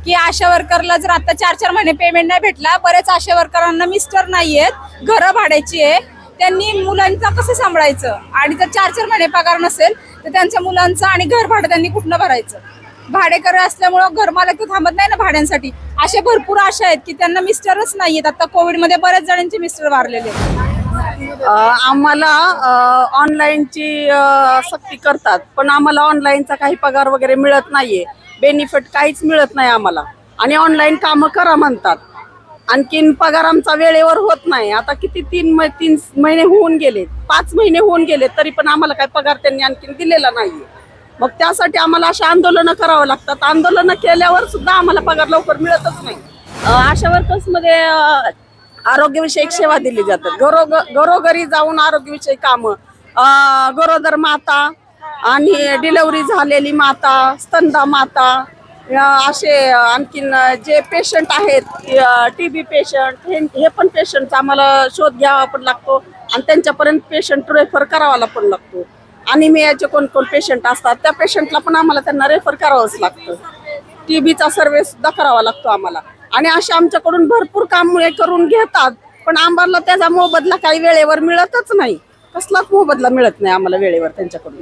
की आशा वर्करला जर आता 4-4 महिने पेमेंट नाही भेटला, बरेच आशा वर्करांना मिस्टर नाहीयेत, घरं भाड्याची आहे, त्यांनी मुलांचं कसं सांभाळायचं? आणि जर 4-4 महिने पगार नसेल तर त्यांच्या मुलांचं आणि घर भाडं त्यांनी कुठनं भरायचं? भाडेकरी असल्यामुळं घरमालक तर थांबत नाही ना भाड्यांसाठी. असे भरपूर आशा आहेत की त्यांना मिस्टरच नाहीयेत. आता कोविडमध्ये बऱ्याच जणांचे मिस्टर वारलेले आहेत. आम्हाला ऑनलाईनची सक्ती करतात, पण आम्हाला ऑनलाईनचा काही पगार वगैरे मिळत नाहीये, बेनिफिट काहीच मिळत नाही आम्हाला. आणि ऑनलाईन कामं करा म्हणतात, आणखीन पगार आमचा वेळेवर होत नाही. आता किती 3 महिने होऊन गेले, 5 महिने होऊन गेले, तरी पण आम्हाला काही पगार त्यांनी आणखीन दिलेला नाहीये. मग त्यासाठी आम्हाला अशी आंदोलनं करावं लागतात. आंदोलनं केल्यावर सुद्धा आम्हाला पगार लवकर मिळतच नाही. आशा वर्कर्समध्ये आरोग्यविषयक सेवा दिली जातात, घरोघरी जाऊन आरोग्यविषयक कामं, गरोदर माता आणि डिलिव्हरी झालेली माता, स्तनदा माता, असे आणखीन जे पेशंट आहेत, TB पेशंट, हे पण पेशंटचा आम्हाला शोध घ्यावा पण लागतो आणि त्यांच्यापर्यंत पेशंट रेफर करावाला पण लागतो. अनिमियाचे कोण पेशंट असतात त्या पेशंटला पण आम्हाला त्यांना रेफर करावंच लागतं. TBचा सर्वे सुद्धा करावा लागतो आम्हाला. आणि असे आमच्याकडून भरपूर काम करून घेतात, पण आम्हाला त्याचा मोबदला काही वेळेवर मिळतच नाही. कसलाच मोबदला मिळत नाही आम्हाला वेळेवर त्यांच्याकडून.